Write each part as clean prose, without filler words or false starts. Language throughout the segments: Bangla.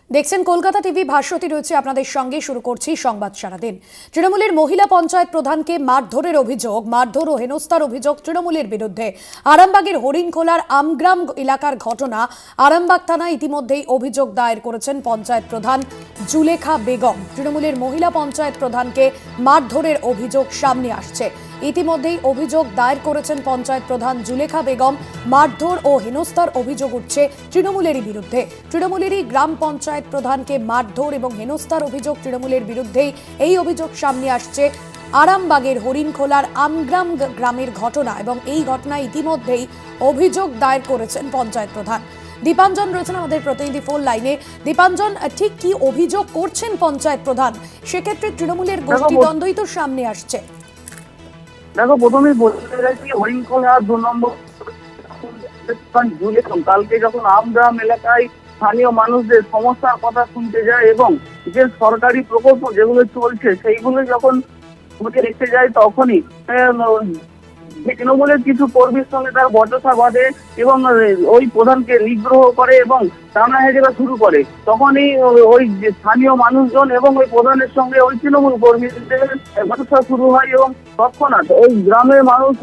দেখছেন কলকাতা টিভি, ভাস্বতী রয়েছে আপনাদের সঙ্গে। শুরু করছি সংবাদ সারাদিন। তৃণমূলের মহিলা পঞ্চায়েত প্রধানকে মারধরের অভিযোগ, মারধর ও হেনস্থার অভিযোগ তৃণমূলের বিরুদ্ধে। আরামবাগের হরিণখোলার আমগ্রাম এলাকার ঘটনা। আরামবাগ থানায় ইতিমধ্যেই অভিযোগ দায়ের করেছেন পঞ্চায়েত প্রধান জুলেখা বেগম। তৃণমূলের মহিলা পঞ্চায়েত প্রধানকে মারধরের অভিযোগ সামনে আসছে। ইতিমধ্যেই অভিযোগ দায়ের করেছেন পঞ্চায়েত প্রধান জুলেখা বেগম। মারধর ও হেনস্থার অভিযোগ উঠছে তৃণমূলেরই বিরুদ্ধে। তৃণমূলেরই গ্রাম পঞ্চায়েত প্রধানকে মারধর এবং হেনস্থার অভিযোগ তৃণমূলের বিরুদ্ধেই এই অভিযোগ সামনে আসছে। আরামবাগের হরিণখোলার আমগ্রাম গ্রামের ঘটনা এবং এই ঘটনায় ইতিমধ্যেই অভিযোগ দায়ের করেছেন পঞ্চায়েত প্রধান। দীপাঞ্জন রয়েছেন আমাদের প্রতিনিধি ফোন লাইনে। দীপাঞ্জন, ঠিক কি অভিযোগ করছেন পঞ্চায়েত প্রধান? সেক্ষেত্রে তৃণমূলের গোষ্ঠীদ্বন্দ্বই তো সামনে আসছে। দেখো, প্রথমেই বলতে চাইছি হরিণখোলা 2 নম্বর কালকে যখন আমগ্রাম এলাকায় স্থানীয় মানুষদের সমস্যার কথা শুনতে যায় এবং যে সরকারি প্রকল্প যেগুলো চলছে সেইগুলো যখন দেখতে যায়, তখনই তৃণমূলের কিছু কর্মীর সঙ্গে তার বচসা বাঁধে এবং ওই প্রধানকে নিগ্রহ করে এবং টানা হেঁচড়া শুরু করে। তখনই ওই স্থানীয় মানুষজন এবং ওই প্রধানের সঙ্গে ওই তৃণমূল কর্মীদের বচসা শুরু হয় এবং তৎক্ষণাৎ ওই গ্রামের মানুষ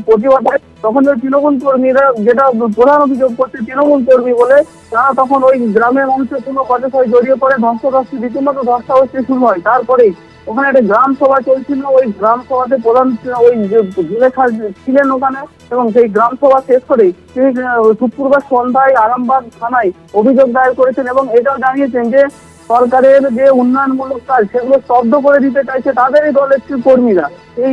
প্রতিবাদ হয়। তখন ওই তৃণমূল কর্মীরা, যেটা প্রধান অভিযোগ করছে তৃণমূল কর্মী বলে, তারা তখন ওই গ্রামের মানুষের কোনো বচসায় জড়িয়ে পড়ে, ধ্বংসকাস্তি রীতিমতো ধস্তাধস্তি শুরু হয়। তারপরে ওখানে একটা গ্রাম সভা চলছিল। ওই গ্রাম সভাতে প্রধান ওই জুলেখা ছিলেন ওখানে এবং সেই গ্রাম সভা শেষ করে তিনি শুক্রবার সন্ধ্যায় আরামবাগ থানায় অভিযোগ দায়ের করেছেন এবং এটাও জানিয়েছেন যে সরকারের যে উন্নয়নমূলক কাজ সেগুলো স্তব্ধ করে দিতে চাইছে তাদেরই দলের কর্মীরা। এই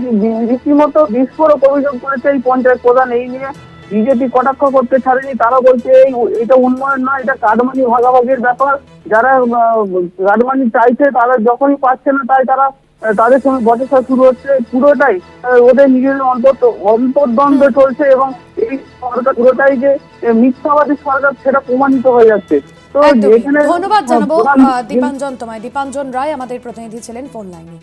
রীতিমতো বিস্ফোরক অভিযোগ করেছে এই পঞ্চায়েত প্রধান। এই নিয়ে বিজেপি কটাক্ষ করতে ছাড়েনি। তারা বলছে এটা উন্নয়ন নয়, এটা কাটমানি ভাগাভাগির ব্যাপার। যারা কাটমানি চাইছে তারা যখনই পাচ্ছে না, তাই তারা তাদের সঙ্গে বচসা শুরু হচ্ছে। পুরোটাই ওদের নিজেদের অন্তর্দ্বন্দ্ব চলছে এবং এই সরকার পুরোটাই যে মিথ্যাবাদী সরকার সেটা প্রমাণিত হয়ে যাচ্ছে। ধন্যবাদ জানাবো দীপাঞ্জন তোমায়। দীপাঞ্জন রায় আমাদের প্রতিনিধি ছিলেন ফোন লাইনে।